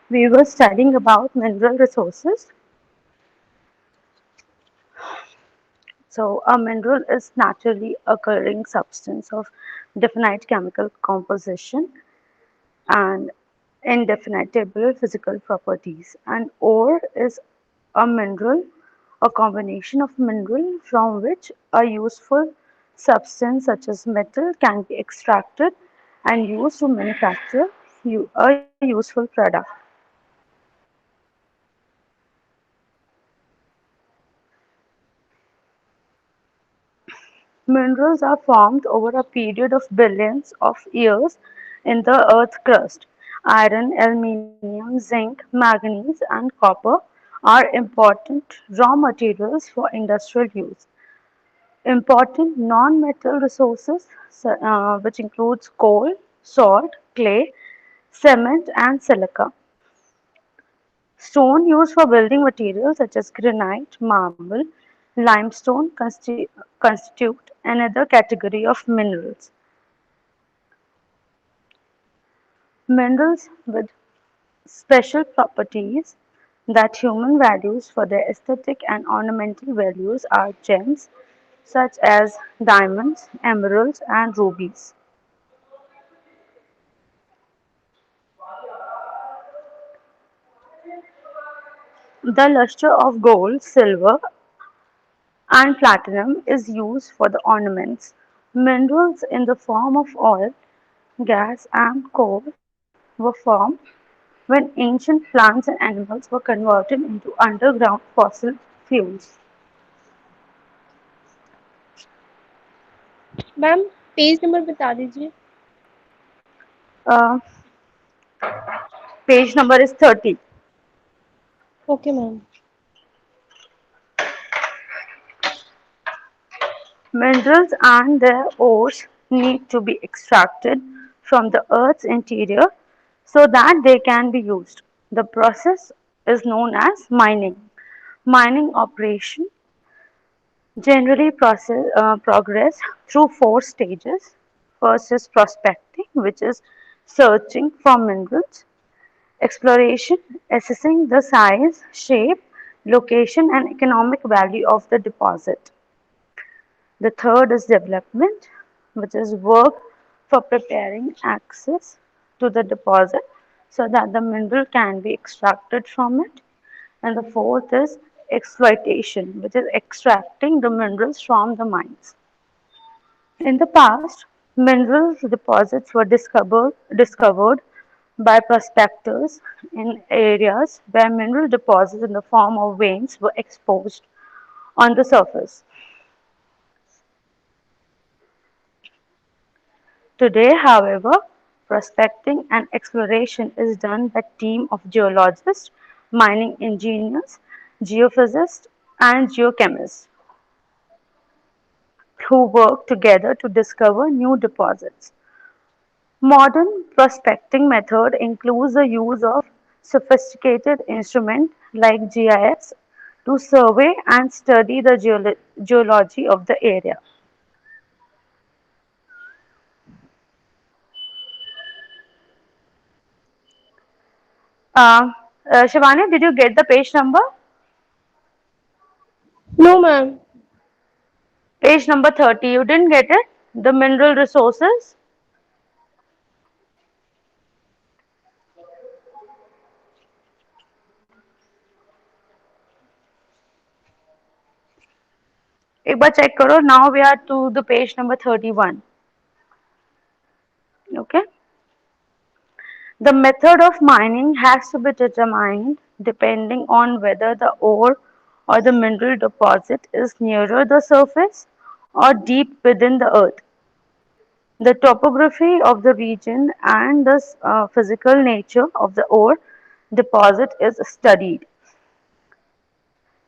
We were studying about mineral resources. So, a mineral is naturally occurring substance of definite chemical composition and indefinable physical properties. An ore is a mineral, a combination of mineral from which a useful substance such as metal can be extracted and used to manufacture a useful product. Minerals are formed over a period of billions of years in the Earth's crust. Iron, aluminium, zinc, manganese, and copper are important raw materials for industrial use. Important non-metal resources, which includes coal, salt, clay, cement, and silica. Stone used for building materials such as granite, marble, limestone constitute another category of minerals. Minerals with special properties that human values for their aesthetic and ornamental values are gems such as diamonds, emeralds, and rubies. The luster of gold, silver, and platinum is used for the ornaments. Minerals in the form of oil, gas, and coal were formed when ancient plants and animals were converted into underground fossil fuels. Ma'am page number बता दीजिए। Uh, Page number is 30. Okay ma'am. Minerals and their ores need to be extracted from the Earth's interior so that they can be used. The process is known as mining. Mining operation generally progress through four stages. First is prospecting, which is searching for minerals. Exploration, assessing the size, shape, location, and economic value of the deposit. The third is development, which is work for preparing access to the deposit so that the mineral can be extracted from it. And the fourth is exploitation, which is extracting the minerals from the mines. In the past, mineral deposits were discovered by prospectors in areas where mineral deposits in the form of veins were exposed on the surface. Today, however, prospecting and exploration is done by a team of geologists, mining engineers, geophysicists, and geochemists who work together to discover new deposits. Modern prospecting method includes the use of sophisticated instruments like GIS to survey and study the geology of the area. Uh, Shivani, did you get the page number? No ma'am. Page number 30, you didn't get it? The mineral resources. एक बार check करो. Now we are to the page number 31. Okay. The method of mining has to be determined depending on whether the ore or the mineral deposit is nearer the surface or deep within the earth. The topography of the region and the physical nature of the ore deposit is studied.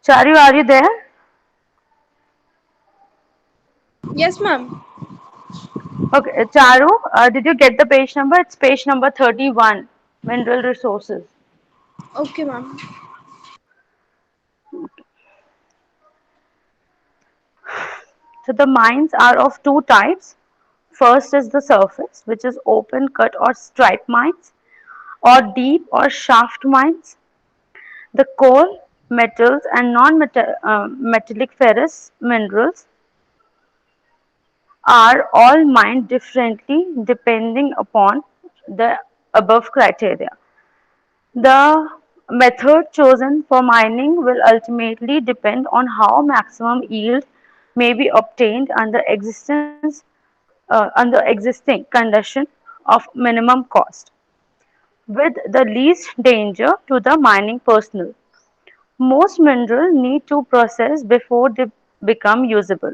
Charu, are you there? Yes ma'am. Okay, Charu, did you get the page number? It's page number 31, mineral resources. Okay ma'am. So the mines are of two types. First is the surface, which is open cut or stripe mines, or deep or shaft mines. The coal, metals, and non-metallic ferrous minerals are all mined differently depending upon the above criteria. The method chosen for mining will ultimately depend on how maximum yield may be obtained under existing condition of minimum cost, with the least danger to the mining personnel. Most minerals need to process before they become usable.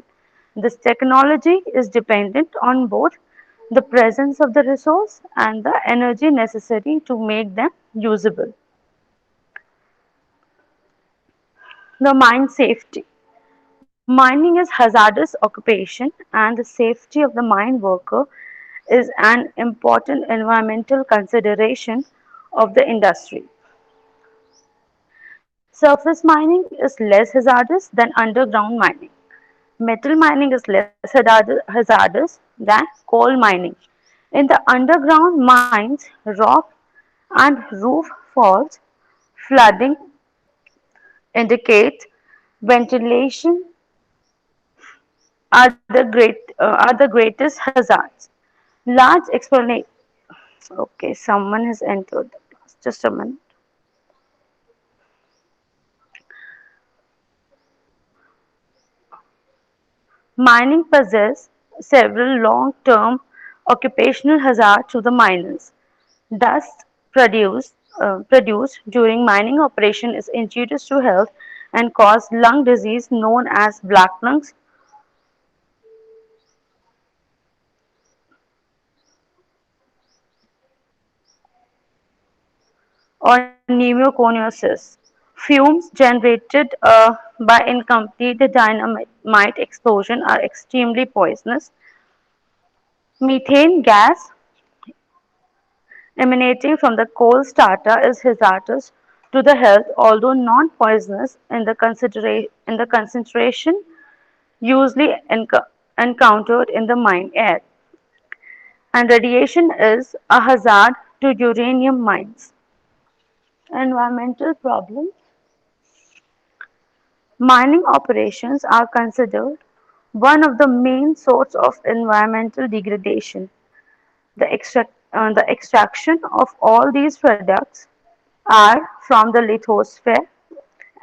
This technology is dependent on both the presence of the resource and the energy necessary to make them usable. The mine safety. Mining is hazardous occupation and the safety of the mine worker is an important environmental consideration of the industry. Surface mining is less hazardous than underground mining. Metal mining is less hazardous than coal mining. In the underground mines, rock and roof falls, flooding indicate ventilation are the greatest hazards. Large explanation. Okay, someone has entered the class. Just a minute. Mining poses several long-term occupational hazards to the miners. Dust produced during mining operation is injurious to health and cause lung disease known as black lungs or pneumoconiosis. Fumes generated by incomplete dynamite explosion are extremely poisonous. Methane gas emanating from the coal starter is hazardous to the health, although non-poisonous in the concentration usually encountered in the mine air. And radiation is a hazard to uranium mines. Environmental problems. Mining operations are considered one of the main sources of environmental degradation. The extraction of all these products are from the lithosphere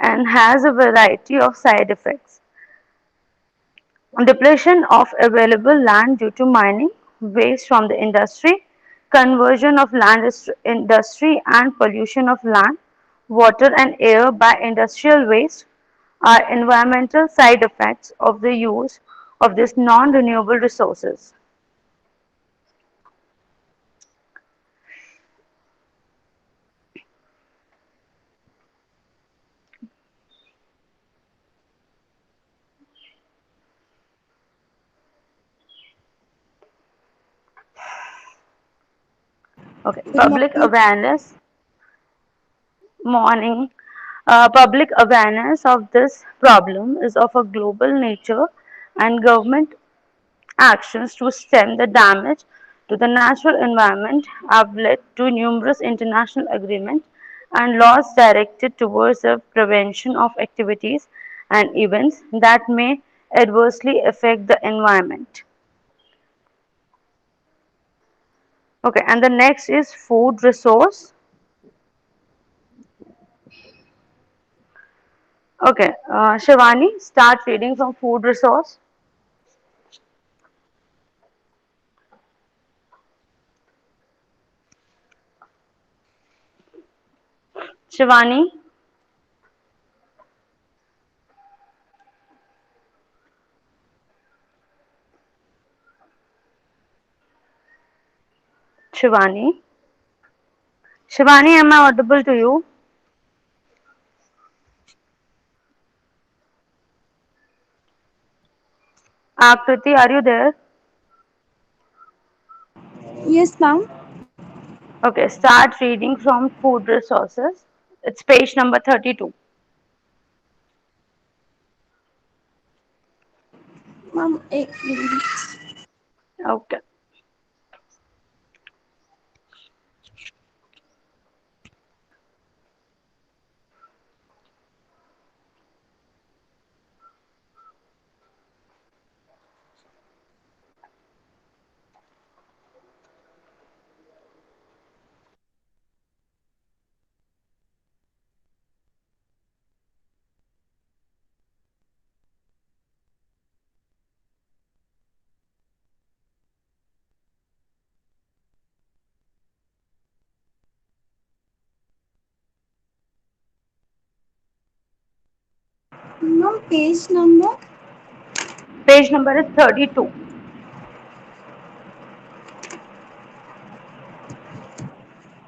and has a variety of side effects. Depletion of available land due to mining, waste from the industry, conversion of industry and pollution of land, water and air by industrial waste are environmental side effects of the use of these non-renewable resources. Okay, Good morning. morning. Public awareness of this problem is of a global nature and government actions to stem the damage to the natural environment have led to numerous international agreements and laws directed towards the prevention of activities and events that may adversely affect the environment. Okay, and the next is food resource. Okay, Shivani, start reading from food resource. Shivani, Shivani, Shivani, am I audible to you? Akriti, are you there? Yes, ma'am. Okay, start reading from food resources. It's page number 32. Ma'am, एक minute. Okay. Ma'am, page number. Page number is 32.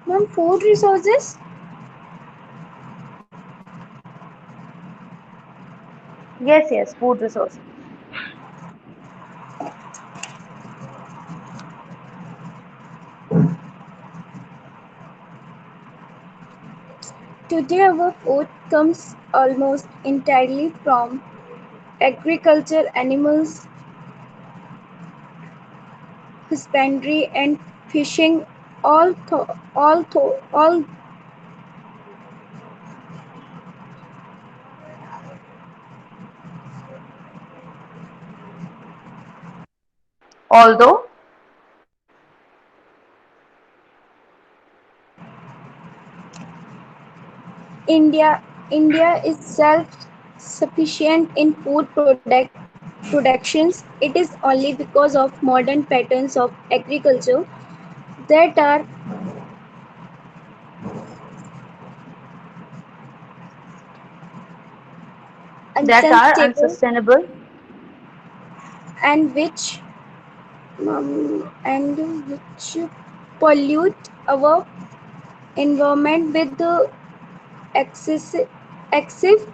Ma'am, food resources. Yes, yes, food resources. Today, our food comes almost entirely from agriculture, animals, husbandry, and fishing. All Although India is self-sufficient in productions. It is only because of modern patterns of agriculture that are that are unsustainable unsustainable, and and which pollute our environment with the excessive, excessive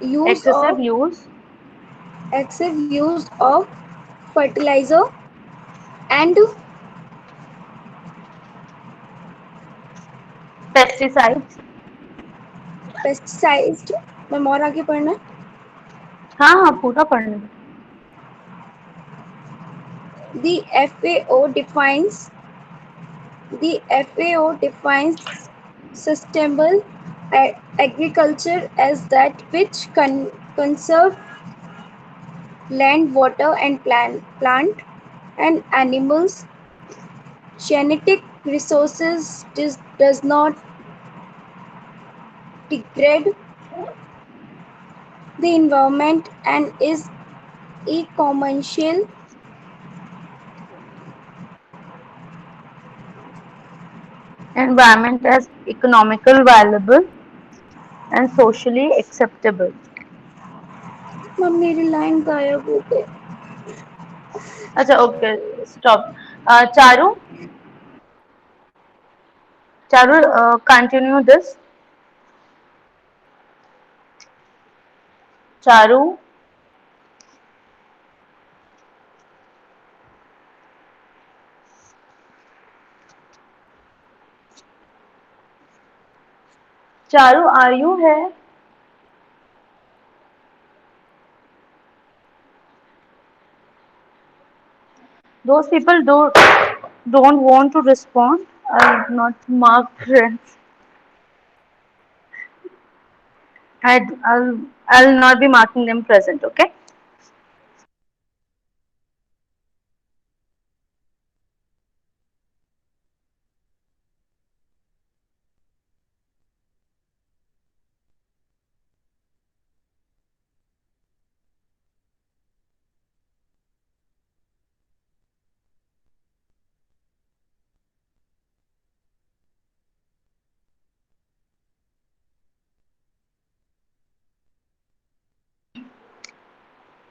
use excessive of use, fertilizer and pesticides. pesticides. मैं और आगे पढ़ना है? हाँ हाँ पूरा पढ़ने दो. The FAO defines the FAO defines sustainable agriculture as that which conserve land, water, and plant and animals. Genetic resources does not degrade the environment and is a commercial. Environment as economical valuable and socially acceptable. Mummy मेरी line गायब हो गई. अच्छा okay stop. Charu, Charu, continue this. Charu, Charu, are you है? Those people don't want to respond. I'll not mark friends. I'll not be marking them present. Okay.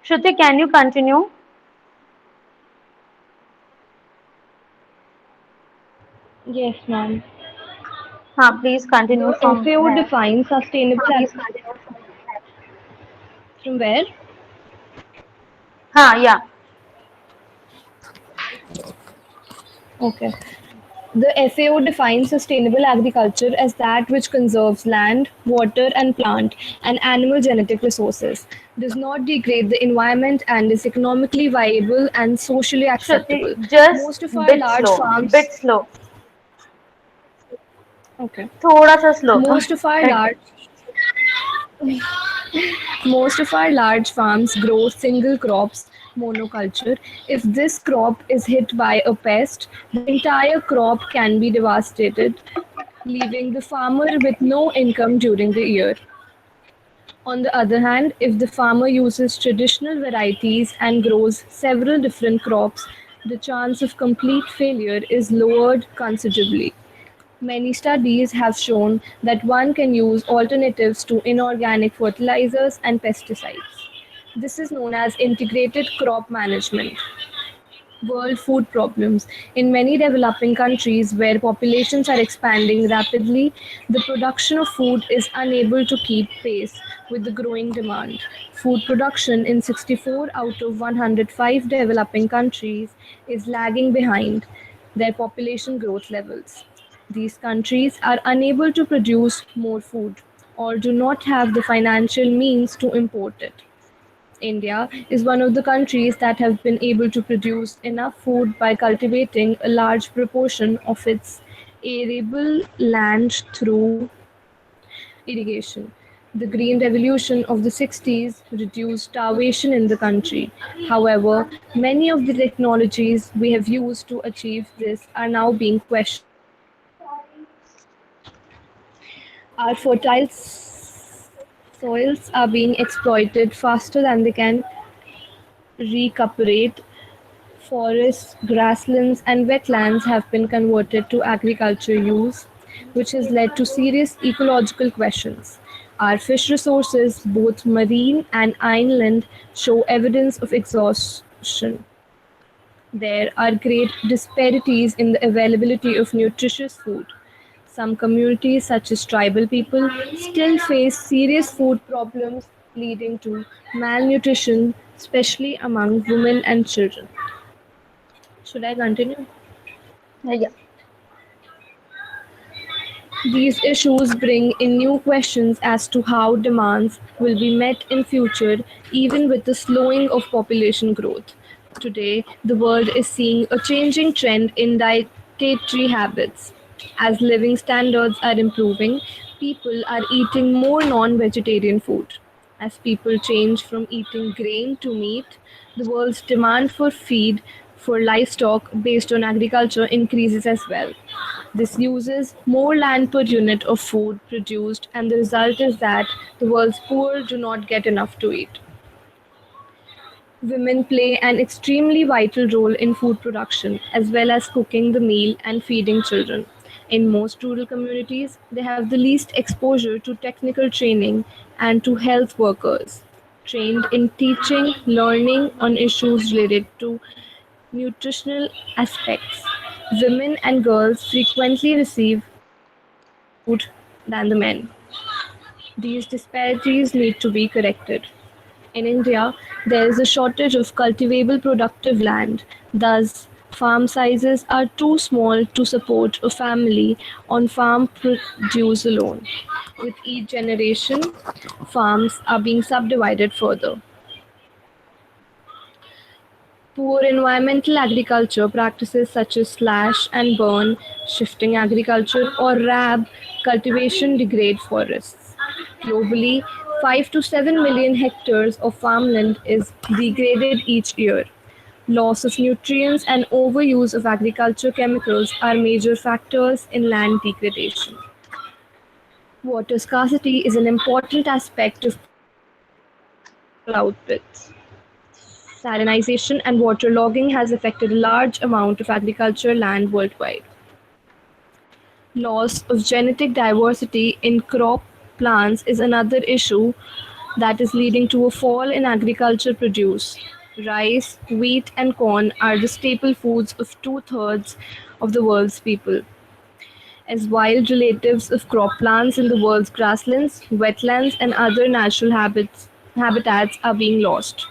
Shruti, can you continue? Yes, ma'am. Please continue The from FAO here. defines sustainable from where? Yeah. Okay. The FAO defines sustainable agriculture as that which conserves land, water, and plant and animal genetic resources, does not degrade the environment, and is economically viable and socially acceptable. Shruti, just Most of our bit large slow. farms, Bit slow. okay, थोड़ा सा slow. most of our large Most of our large farms grow single crops, monoculture. If this crop is hit by a pest, the entire crop can be devastated, leaving the farmer with no income during the year. On the other hand, if the farmer uses traditional varieties and grows several different crops, the chance of complete failure is lowered considerably. Many studies have shown that one can use alternatives to inorganic fertilizers and pesticides. This is known as integrated crop management. World food problems. In many developing countries where populations are expanding rapidly, the production of food is unable to keep pace with the growing demand. Food production in 64 out of 105 developing countries is lagging behind their population growth levels. These countries are unable to produce more food or do not have the financial means to import it. India is one of the countries that have been able to produce enough food by cultivating a large proportion of its arable land through irrigation. The Green Revolution of the 60s reduced starvation in the country. However, many of the technologies we have used to achieve this are now being questioned. Our fertile soils are being exploited faster than they can recuperate. Forests, grasslands, and wetlands have been converted to agriculture use, which has led to serious ecological questions. Our fish resources, both marine and inland, show evidence of exhaustion. There are great disparities in the availability of nutritious food. Some communities, such as tribal people, still face serious food problems leading to malnutrition, especially among women and children. Should I continue? Yeah. These issues bring in new questions as to how demands will be met in future even with the slowing of population growth. Today, the world is seeing a changing trend in dietary habits. As living standards are improving, people are eating more non-vegetarian food. As people change from eating grain to meat, the world's demand for feed for livestock based on agriculture increases as well. This uses more land per unit of food produced, and the result is that the world's poor do not get enough to eat. Women play an extremely vital role in food production, as well as cooking the meal and feeding children. In most rural communities, they have the least exposure to technical training and to health workers trained in teaching, learning on issues related to nutritional aspects. Women and girls frequently receive less food than the men. These disparities need to be corrected. In India, there is a shortage of cultivable productive land. Thus, farm sizes are too small to support a family on farm produce alone. With each generation, farms are being subdivided further. Poor environmental agriculture practices such as slash and burn, shifting agriculture, or RAB cultivation degrade forests. Globally, 5 to 7 million hectares of farmland is degraded each year. Loss of nutrients and overuse of agriculture chemicals are major factors in land degradation. Water scarcity is an important aspect of producing agricultural outputs. Salinization and waterlogging has affected a large amount of agricultural land worldwide. Loss of genetic diversity in crop plants is another issue that is leading to a fall in agriculture produce. Rice, wheat, and corn are the staple foods of two-thirds of the world's people. As wild relatives of crop plants in the world's grasslands, wetlands, and other natural habitats are being lost.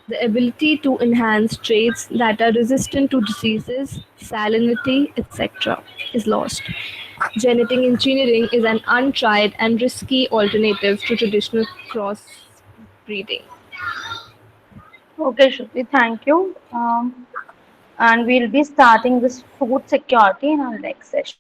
The ability to enhance traits that are resistant to diseases, salinity, etc., is lost. Genetic engineering is an untried and risky alternative to traditional crossbreeding. Okay, Shruti, thank you. And we'll be starting this food security in our next session.